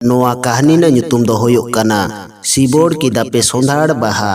नोआ कहानी ना nyutum दो होयुक कना सिबोर केदापे संधार बाहा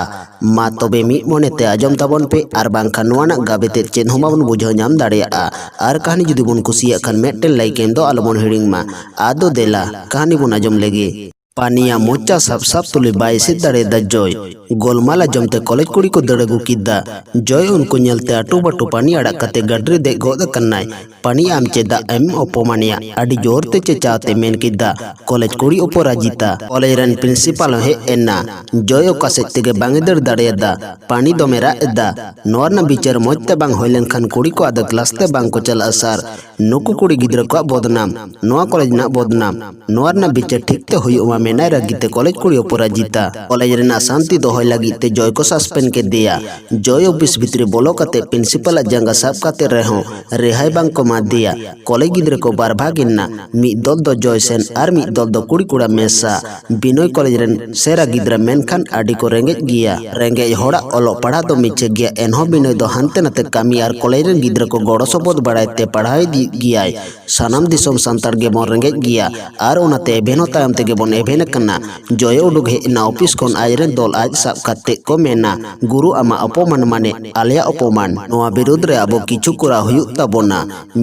मा तबे मिद मोनेते आजम ताबन पे आर बांखान नोआ ना गाबेते चेन हों बाबन बुझाव नाम दाड़ेयागा आर कहानी जुदी बोन कुसियाक खान मेट्टेन लाइक एम दो आलोबन हिड़िंग मा आदो देला कहानी बोन आजम लेगे पानिया मोचा सब सब तुले बाइसे दड़े दा जॉय गोलमाला जमते कॉलेज कुड़ी को दड़गु किदा जॉय उनको ñelते आटू बाटू पानी अड़ा कते गडरे दे गोद कन्नाय पानी आम चेदा एम अपमानिया अडी जोरते चेचाते मेन किदा कॉलेज कुड़ी अपराजिता कॉलेज रन प्रिंसिपल हे एना जॉय कासे तेगे बांगे दड़ दाड़ेदा पानी दो मेरा एदा नोरना बिचार मोजते बांग होइलेन खान कुड़ी को आदा क्लास ते बांग को चल असर नुकु कुड़ी गिद्र को बदनाम नोआ कॉलेज ना बदनाम नोरना बिचार ठीक ते हुयुमा मेनाय रगिते कॉलेज कुड़ी अपराजिता कॉलेज रेना शांति दोहय लगिते जॉय को सस्पेंड के दिया जॉय ऑफिस भितरे बोलो कते प्रिंसिपल जंगा साब कते रहो रेहाय बांग को मा दिया कॉलेज गिद्र को बार भागिना मिद दल दो जॉय सेन आर मिद दल दो कुड़ी कुड़ा मेसा बिनोय कॉलेज रेन सेरा गिद्र मेनखान आडी को रेंगेज गिया रेंगेज होड़ा ओलो पढ़ा दो मिचे गिया एनहो बिनोय दो हानते नाते कामी आर कॉलेज रेन गिद्र को गड़ो सबोद बाड़ायते पढ़ाई दी गियाय सानाम दिसोम सांतार गेबन रेंगेज गिया आर ओनाते एभेनो तायम ते गेबन एभेन जॉय उडुक हेना ऑफिस कोन आजरेन दल आज साब काते को मेना गुरु आमा अपमान माने आलिया अपमान नोआ विरोध रे आबो किछु कोरा हुयुक ताबोना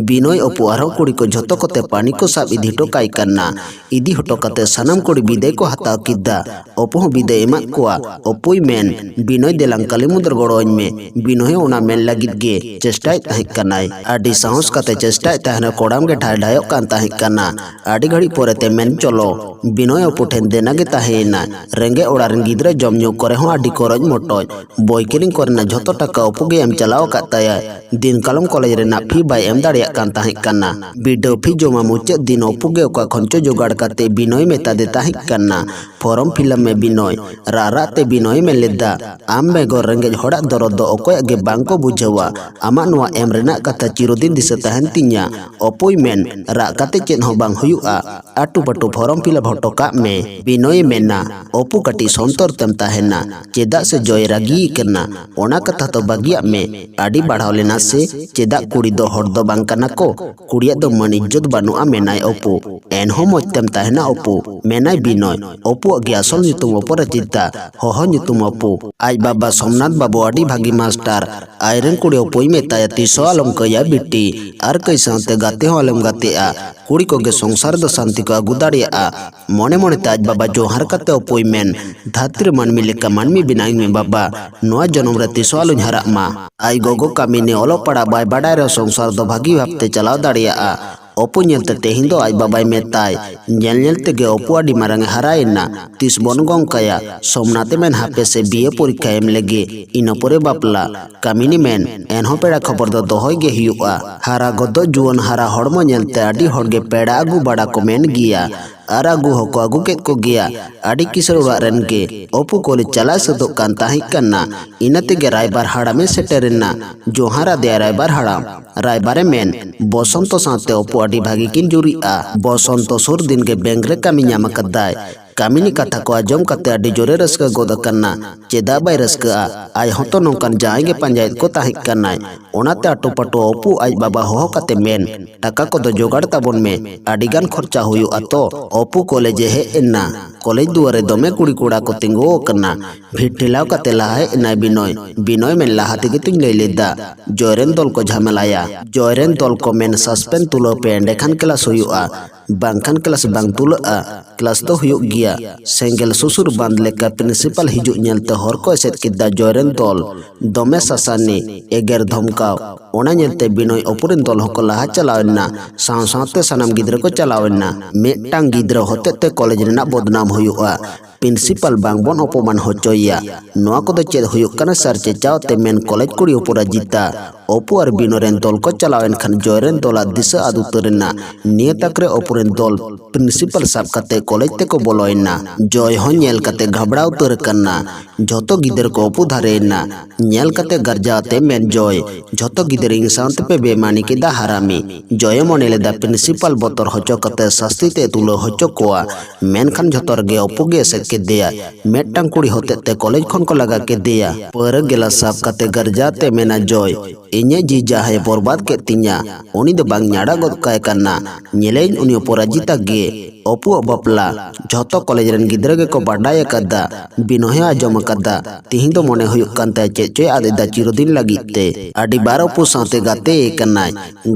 बिनोय अपु आरो कुड़ी को झोतो कोते पानी को साब इदि टोकाय कन्ना इदि हटो कते सानाम कुड़ी बिदाय को हताव किदा अपु हो बिदाय एमा कोआ अपुई मेन बिनोय देलां कालीमुद्र गड़ोñ में बिनोय ओना मेन लागिद गे चेष्टाय ताहे कनाय आडी साहस कते चेष्टाय ताहे कोड़ाम गे ढाय ढायक कान ताहे कना आडी घड़ी पोरेते मेन चलो बिनोय पुठेन देना गे ताहेना रेंगे ओड़ा रेन गिद्रा जमन्यू करे हो आडी करज मोटoj बय किरिंग करना झोतो टाका अपुगे एम चलाव काताया दिन कालम कॉलेज रेना फी बाय एम दाड़िया कान ताहे कना बिडो फी जमा मुचे दिन अपुगे ओका खंचो जोगाड़ काते बिनोय मेता दे ताहे कना फॉर्म फिलअप में बिनोय राराते बिनोय में लेदा आम बेगोर रेंगे होड़ा दरद दो अकोय गे बांको बुझावा आमा नोआ एम रेना कथा चिरोदिन दिसे ताहेन तिnya अपॉइंटमेंट रा काते चेन हो बांग हुयुआ आटू पटू फॉर्म फिलअप हटो का में बिनोय मेना अपू कटी संतर तम ताहेना चेदा से जॉय रागी करना ओना कथा तो बागिया में आडी बढ़ाव लेना से चेदा कुड़ी दो हर दो बांग कना को कुड़िया दो मन इज्जत बानुआ मेनाय अपू एनहो मोज तम ताहेना अपू मेनाय बिनोय अपू अगे असल nyutum अपराजिता होहो nyutum अपू आज बाबा सोमनाथ बाबू आडी भागी मास्टर आयरन कुड़ी अपुई मेताया तीसो आलम कया बिट्टी आर कई साथे गाते हो आलम गातेआ कुड़ी को गे संसार दो शांति को आगु दाड़िया मने मने ताज बाबा जोहार कते अपुई मेन धात्री मानमी लेका मानमी बिनाई में बाबा नोआ जन्म रे तीसो आलुñ हरा मा आई गोगो कामी ने ओलो पड़ा बाय बाडाय रे संसार दो भागी भाबते चलाव दाड़िया अपू ñelते तेहिं दो आज बाबाय मेताय ñel ñelते गे अपू आडी मारांग हरायना तीस बन गंकाया सोमनाथे मेन हापे से बीए परीक्षा एम लेगे इना परे बापला कामिनी मेन एनहो पेड़ा खबर दो दोहय गे हियुआ हारा गदो जुवन हारा हड़मो ñelते आडी हड़गे पेड़ा आगु बड़ा को मेन गिया आर आगु हको आगु केत को गिया आडी किसर ओड़ा रेन गे अपू कोले चला सदो कान ताहे कन्ना इनाते गे रायबार हाड़ामे सेटेरेना जोहारा दे रायबार हाड़ाम रायबारे मेन बसंत साथे अपू आडी भागी किन जुरिआ बसंत सुर दिन गे बैंक रे कामी ñam कदाय कामिनी कथा को आजम कते आडी जोरे रस्का गोद कन्ना चेदा बाय रस्का आय हतो नोंकान जाय गे पंचायत को ताहे कन्नाय ओनाते आटो पटो अपू आज बाबा हो कते मेन टाका को दो जोगाड़ ताबन में आडी गान खर्चा हुयु अतो अपू कॉलेज हे एना कॉलेज दुआरे दमे कुड़ी कुड़ा को तिंगो कन्ना भिठिलाव कते लाहे एना बिनोय बिनोय में लाहाते गे तुñ लई लेदा जॉयरेन दल को झमेलाया जॉयरेन दल को मेन सस्पेंड तुलो पे एंडेखान क्लास हुयुआ बांखान क्लास बांग तुलआ क्लास तो हुयुग गिया सेंगेल सुसुर बांध लेका प्रिंसिपल हिजु ñelते हर को एसेट किदा जॉयरेन दल दमे सासानी एगेर धमकाव ओना ñelते बिनोय अपुरेन दल हको लाहा चलावेना साव सावते सानाम गिद्रा को चलावेना मेटांग गिद्रा होतेते कॉलेज रेना बदनाम हुयुआ प्रिंसिपल बांग बोन अपमान होचोया नोआ को दो चेद हुयुक कना सर चेचावते मेन कॉलेज कुड़ी अपराजिता अपू और बिनोरेन दल को चलावेन खान जॉयरेन दल दिशा आदुतरेना निय तकरे अपुरेन दल प्रिंसिपल साब कते कॉलेज ते को बोलोयना जॉय हो ñel कते घबरा उतर कन्ना झोतो गिदर को अपू धारेना ñel कते गरजाते मेन जॉय झोतो गिदर इंग सावते पे बेमानी के दा हरामी जॉय मोने लेदा प्रिंसिपल बोतर होचो कते शास्ति ते तुलो होचो कोआ मेन खान झोतर गे अपू गे से के दिया मेटांग कुड़ी होते ते कॉलेज खन को लगा के दिया पर गेला साब कते गरजाते मेना जॉय इन्हें जी जाहे बर्बाद के तिnya उनी दो बांग न्याड़ा गोद काय करना ñeleñ उनी अपराजिता गे opu bapla joto college ren gidra ge ko badaya kada binoy ajom kada tihin do mone huyuk kan ta cheche ade da chirodin lagit te adi bar opu sante gate kanai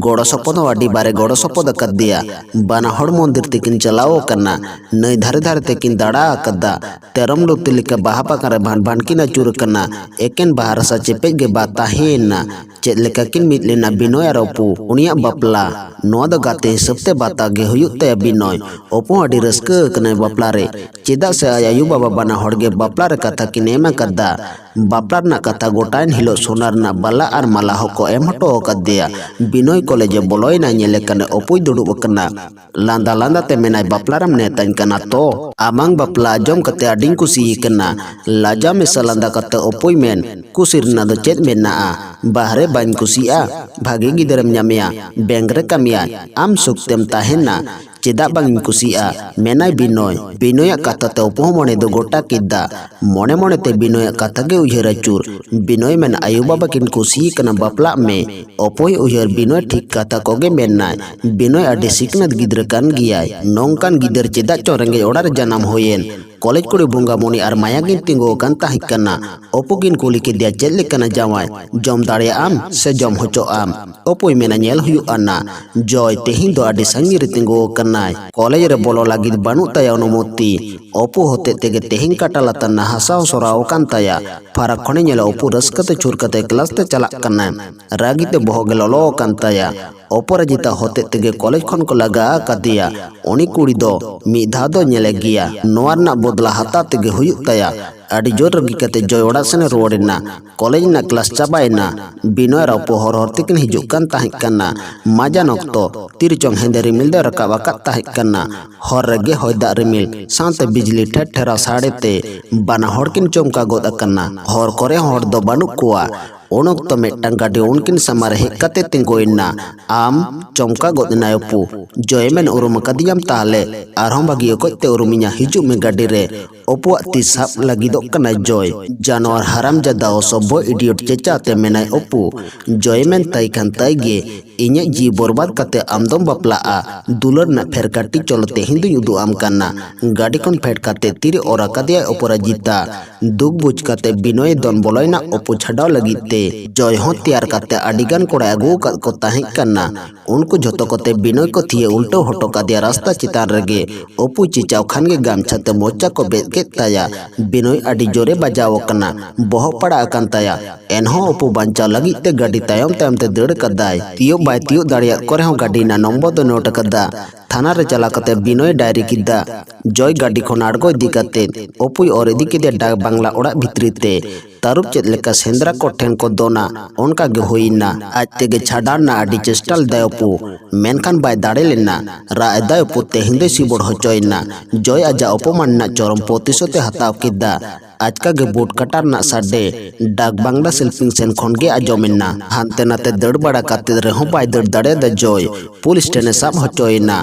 godo sopodo adi bare godo sopodo kadya bana hor mondir tekin chalao kana nai dhare dhare tekin dada kada teram lok tilika baha pakare bhan bhan kin achur kana eken bahar sa chepe ge bata hena chet leka kin mit lena binoy ar opu unia bapla no da gate sabte bata ge huyuk te binoy opu adi raska kana bapla re cheda se ayu baba bana hor ge bapla re kata kin ema kada bapla na kata gotain hilo sonar na bala ar mala hoko em hoto kadya binoy college boloy na nyele kana opu duduk kana landa landa te menai bapla ram netain kana to amang bapla jom kate ading kusi kana laja mesalanda kata opoi men kusirna do chet mena a bahre bain kusia bhage giderem nyamea bengre kamia am suktem tahena cedak bang kusia menai binoy kata te opo mone do gota kidda mone mone te binoy kata ge uher acur binoy men ayu baba kin kusi kana bapla me opoi uher binoy ठीक kata koge menai binoy ade siknat gidra kan giyai nongkan gider cedak corenge odar janam hoyen college कुड़ी बुंगा मोनी और माया गिन तिंगो kan tahik kana opo gin kuli ke dia chelli kana jawai jom dare am se jom hocho am opo mena nyel huyu ana joy tehin do adi sangir tingo kanai college re bolo lagid banu taya onumoti opo hote tege tehin katala tanna hasao sorao kan taya farak khone nyela opo raskate churkate class te chalak kana ragite bohoge lolo kan taya opo rajita hote tege college khon ko laga kadia oni kuri do mi dha do nyele giya noarna bodla hata tege huyuk taya adi jor ragi kate joy oda sene ruwarina college na class chabaina binoy ra opo hor hor tikin hijuk kan tahik kana maja nokto tirchong hende rimil de rakab akat tahik kana hor rege hoida rimil sante bijli ther thera sade te bana horkin chomka god akana hor kore hor do banuk kuwa onok to metang gadi unkin samar hekate tingoina am chomka godina opu joymen urum kadiyam tale arhom bagi ko te uruminya hiju me gadi re opu tisap lagi dok kana joy janwar haram jada osobo idiot ceca te menai opu joymen tai kan tai ge inya ji borbat kate amdom bapla a dular na fer kati cholote hindu yudu am kana gadi kon fet kate tiri ora kadiya opora jita duk buj kate binoy don boloina opu chhadaw lagite joy ho tiar kate adigan koda agu ko tahik kana unku joto kote binoy ko thie ulto hoto kadiya rasta chitan rege opu chichaw khan ge gamcha te mocha ko bet ke taya binoy adi jore bajaw kana bohok pada akan taya enho opu bancha lagi te gadi tayom tayom te dad kadai tiyo bai tiyo dariat kore ho gadi na nombo do note kada थाना रे चला कते Binoy diary किदा जय गाड़ी खन आड़गो इदी कते ओपुय और इदी के डाक बांग्ला ओड़ा भितरी ते तारुप चेद लेका सेंद्रा को ठेन को दोना उनका गे होइना आज तेगे छाडाना आडी चेस्टाल दायपु मेनखान बाय दाड़े लेना रा दायपु ते हिंदे सिबोड़ होचोइना जय आजा अपमान ना चरम प्रतिशोते हताव किदा आज का गे बोट कटार ना साडे डाक बांग्ला सेल्फिंग सेन खन गे आजोमिना हानते नाते दड़ बड़ा काते रेहो बाय दड़ दाड़े द जय पुलिस टेने साब होचोइना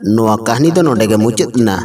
नोआ कहानी दो नोडे गे मुचित ना।